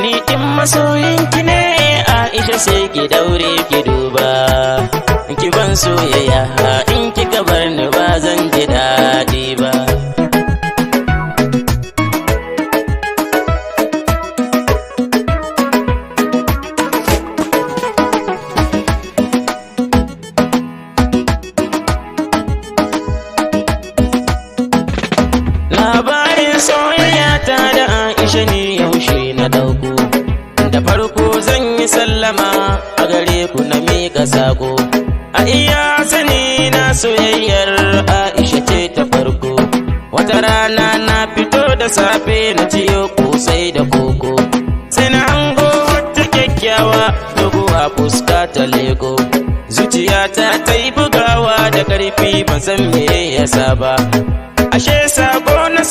ni in masoyinki ne Aisha sai ki daure ki duba ki ban soyayya in kika bar ni ba zan ji daɗi ba. Labarin soyayya ta da Aisha ne yaushe na dauko, da farko zan yi sallama a gare ku na miƙa sako. A iya sani na soyayyar Aisha ce ta farko. Wata rana na fito da safe na ciyo kosai da koko, sai na hango wata kyakkyawa doguwa fuska ta leko. Zuciyata ta yi bugawa da ƙarfi ban san me yasa ba, ashe sako na